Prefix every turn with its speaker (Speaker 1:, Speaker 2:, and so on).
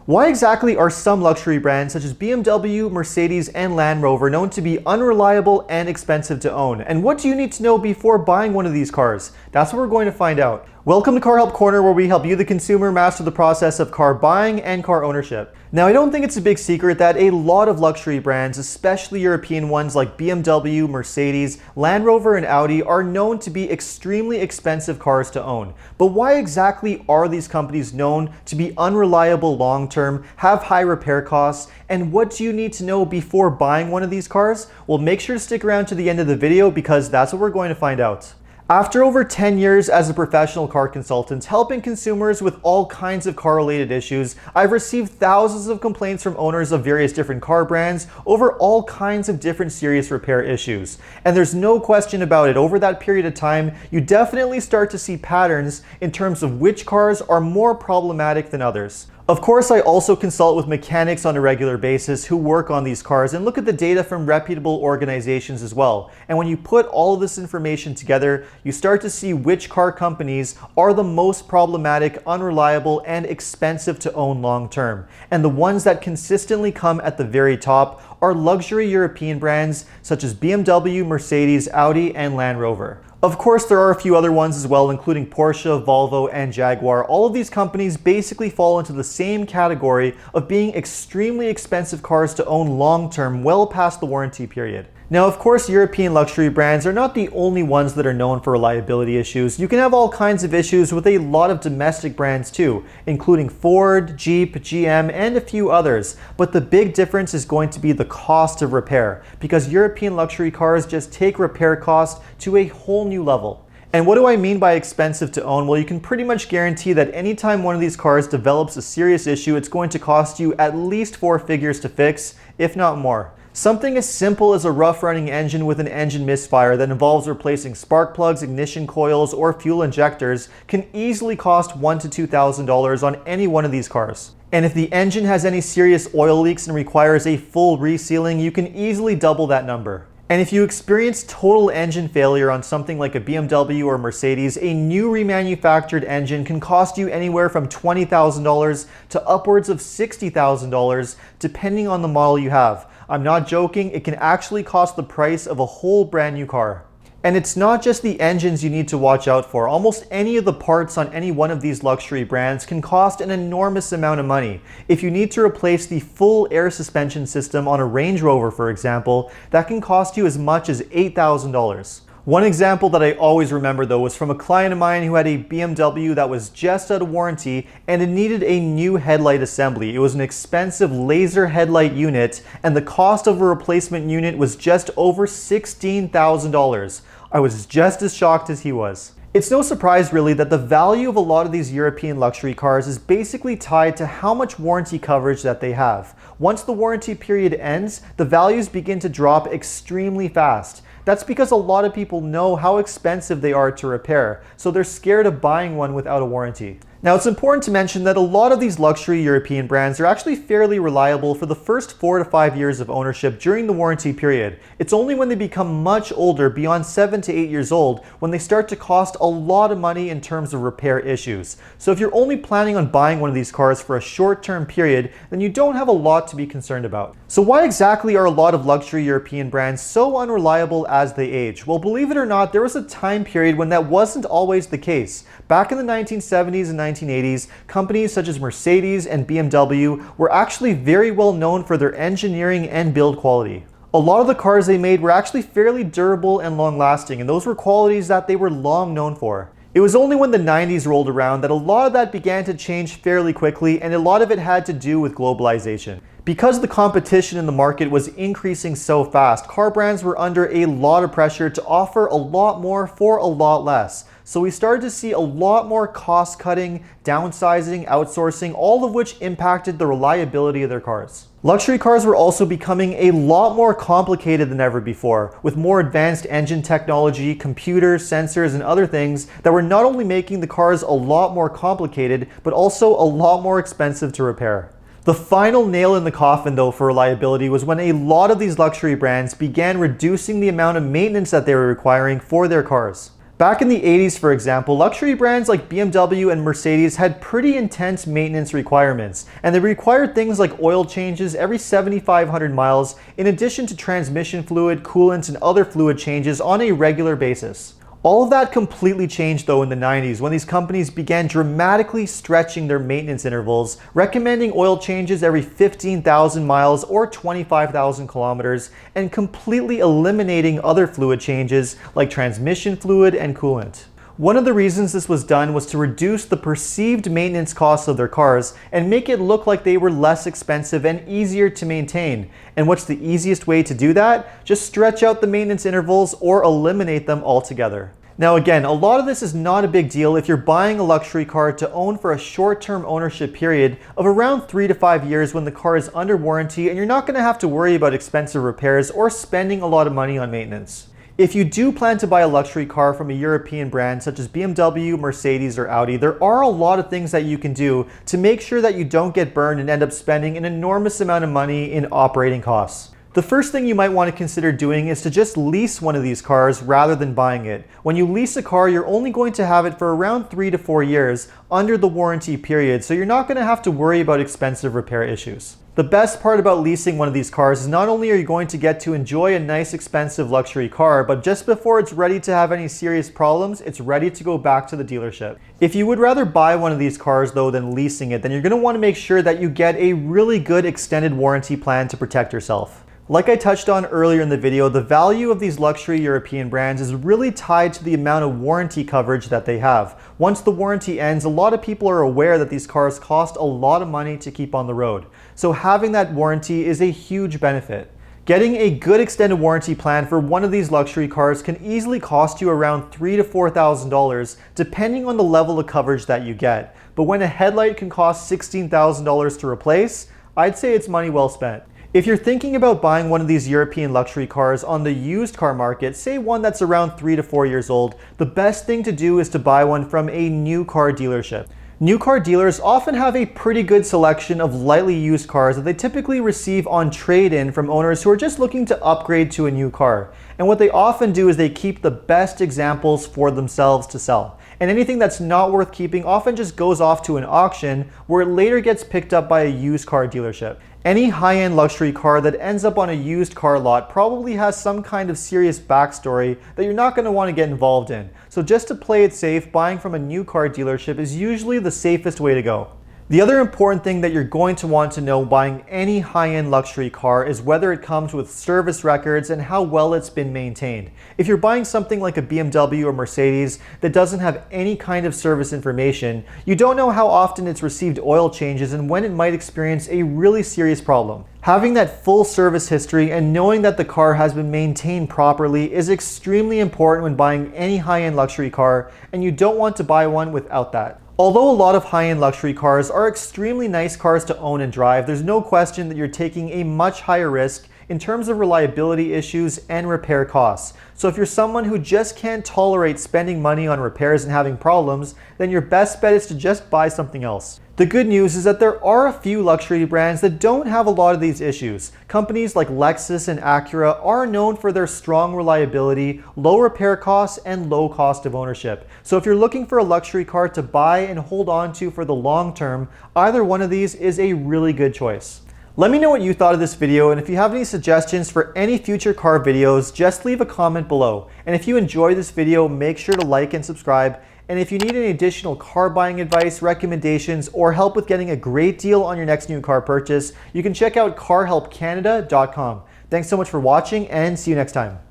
Speaker 1: Why exactly are some luxury brands such as BMW, Mercedes, and Land Rover known to be unreliable and expensive to own? And what do you need to know before buying one of these cars? That's what we're going to find out. Welcome to Car Help Corner, where we help you, the consumer, master the process of car buying and car ownership. Now, I don't think it's a big secret that a lot of luxury brands, especially European ones like BMW, Mercedes, Land Rover, and Audi, are known to be extremely expensive cars to own. But why exactly are these companies known to be unreliable long-term, have high repair costs, and what do you need to know before buying one of these cars? Well, make sure to stick around to the end of the video because that's what we're going to find out. After over 10 years as a professional car consultant, helping consumers with all kinds of car-related issues, I've received thousands of complaints from owners of various different car brands over all kinds of different serious repair issues. And there's no question about it, over that period of time, you definitely start to see patterns in terms of which cars are more problematic than others. Of course, I also consult with mechanics on a regular basis who work on these cars and look at the data from reputable organizations as well. And when you put all of this information together, you start to see which car companies are the most problematic, unreliable, and expensive to own long term. And the ones that consistently come at the very top are luxury European brands such as BMW, Mercedes, Audi, and Land Rover. Of course, there are a few other ones as well, including Porsche, Volvo, and Jaguar. All of these companies basically fall into the same category of being extremely expensive cars to own long-term, well past the warranty period. Now, of course, European luxury brands are not the only ones that are known for reliability issues. You can have all kinds of issues with a lot of domestic brands too, including Ford, Jeep, GM, and a few others. But the big difference is going to be the cost of repair, because European luxury cars just take repair costs to a whole new level. And what do I mean by expensive to own? Well, you can pretty much guarantee that anytime one of these cars develops a serious issue, it's going to cost you at least 4 figures to fix, if not more. Something as simple as a rough running engine with an engine misfire that involves replacing spark plugs, ignition coils, or fuel injectors can easily cost $1,000 to $2,000 on any one of these cars. And if the engine has any serious oil leaks and requires a full resealing, you can easily double that number. And if you experience total engine failure on something like a BMW or Mercedes, a new remanufactured engine can cost you anywhere from $20,000 to upwards of $60,000 depending on the model you have. I'm not joking, it can actually cost the price of a whole brand new car. And it's not just the engines you need to watch out for. Almost any of the parts on any one of these luxury brands can cost an enormous amount of money. If you need to replace the full air suspension system on a Range Rover, for example, that can cost you as much as $8,000. One example that I always remember though was from a client of mine who had a BMW that was just out of warranty and it needed a new headlight assembly. It was an expensive laser headlight unit and the cost of a replacement unit was just over $16,000. I was just as shocked as he was. It's no surprise really that the value of a lot of these European luxury cars is basically tied to how much warranty coverage that they have. Once the warranty period ends, the values begin to drop extremely fast. That's because a lot of people know how expensive they are to repair, so they're scared of buying one without a warranty. Now, it's important to mention that a lot of these luxury European brands are actually fairly reliable for the first 4 to 5 years of ownership during the warranty period. It's only when they become much older, beyond 7 to 8 years old, when they start to cost a lot of money in terms of repair issues. So if you're only planning on buying one of these cars for a short-term period, then you don't have a lot to be concerned about. So why exactly are a lot of luxury European brands so unreliable as they age? Well, believe it or not, there was a time period when that wasn't always the case. Back in the 1970s and 1980s, companies such as Mercedes and BMW were actually very well known for their engineering and build quality. A lot of the cars they made were actually fairly durable and long-lasting, and those were qualities that they were long known for. It was only when the 90s rolled around that a lot of that began to change fairly quickly, and a lot of it had to do with globalization. Because the competition in the market was increasing so fast, car brands were under a lot of pressure to offer a lot more for a lot less. So we started to see a lot more cost cutting, downsizing, outsourcing, all of which impacted the reliability of their cars. Luxury cars were also becoming a lot more complicated than ever before, with more advanced engine technology, computers, sensors, and other things that were not only making the cars a lot more complicated, but also a lot more expensive to repair. The final nail in the coffin though for reliability was when a lot of these luxury brands began reducing the amount of maintenance that they were requiring for their cars. Back in the 80s, for example, luxury brands like BMW and Mercedes had pretty intense maintenance requirements, and they required things like oil changes every 7,500 miles, in addition to transmission fluid, coolant, and other fluid changes on a regular basis. All of that completely changed though in the 90s when these companies began dramatically stretching their maintenance intervals, recommending oil changes every 15,000 miles or 25,000 kilometers, and completely eliminating other fluid changes like transmission fluid and coolant. One of the reasons this was done was to reduce the perceived maintenance costs of their cars and make it look like they were less expensive and easier to maintain. And what's the easiest way to do that? Just stretch out the maintenance intervals or eliminate them altogether. Now again, a lot of this is not a big deal if you're buying a luxury car to own for a short-term ownership period of around 3 to 5 years when the car is under warranty and you're not going to have to worry about expensive repairs or spending a lot of money on maintenance. If you do plan to buy a luxury car from a European brand such as BMW, Mercedes, or Audi, there are a lot of things that you can do to make sure that you don't get burned and end up spending an enormous amount of money in operating costs. The first thing you might want to consider doing is to just lease one of these cars rather than buying it. When you lease a car, you're only going to have it for around 3 to 4 years under the warranty period, so you're not going to have to worry about expensive repair issues. The best part about leasing one of these cars is not only are you going to get to enjoy a nice expensive luxury car, but just before it's ready to have any serious problems, it's ready to go back to the dealership. If you would rather buy one of these cars though than leasing it, then you're going to want to make sure that you get a really good extended warranty plan to protect yourself. Like I touched on earlier in the video, the value of these luxury European brands is really tied to the amount of warranty coverage that they have. Once the warranty ends, a lot of people are aware that these cars cost a lot of money to keep on the road. So having that warranty is a huge benefit. Getting a good extended warranty plan for one of these luxury cars can easily cost you around $3,000 to $4,000 depending on the level of coverage that you get. But when a headlight can cost $16,000 to replace, I'd say it's money well spent. If you're thinking about buying one of these European luxury cars on the used car market, say one that's around 3 to 4 years old, the best thing to do is to buy one from a new car dealership. New car dealers often have a pretty good selection of lightly used cars that they typically receive on trade-in from owners who are just looking to upgrade to a new car. And what they often do is they keep the best examples for themselves to sell. And anything that's not worth keeping often just goes off to an auction where it later gets picked up by a used car dealership. Any high-end luxury car that ends up on a used car lot probably has some kind of serious backstory that you're not going to want to get involved in. So just to play it safe, buying from a new car dealership is usually the safest way to go. The other important thing that you're going to want to know buying any high-end luxury car is whether it comes with service records and how well it's been maintained. If you're buying something like a BMW or Mercedes that doesn't have any kind of service information, you don't know how often it's received oil changes and when it might experience a really serious problem. Having that full service history and knowing that the car has been maintained properly is extremely important when buying any high-end luxury car, and you don't want to buy one without that. Although a lot of high-end luxury cars are extremely nice cars to own and drive, there's no question that you're taking a much higher risk in terms of reliability issues and repair costs. So if you're someone who just can't tolerate spending money on repairs and having problems, then your best bet is to just buy something else. The good news is that there are a few luxury brands that don't have a lot of these issues. Companies like Lexus and Acura are known for their strong reliability, low repair costs, and low cost of ownership. So if you're looking for a luxury car to buy and hold on to for the long term, either one of these is a really good choice. Let me know what you thought of this video, and if you have any suggestions for any future car videos, just leave a comment below. And if you enjoyed this video, make sure to like and subscribe. And if you need any additional car buying advice, recommendations, or help with getting a great deal on your next new car purchase, you can check out carhelpcanada.com. Thanks so much for watching, and see you next time.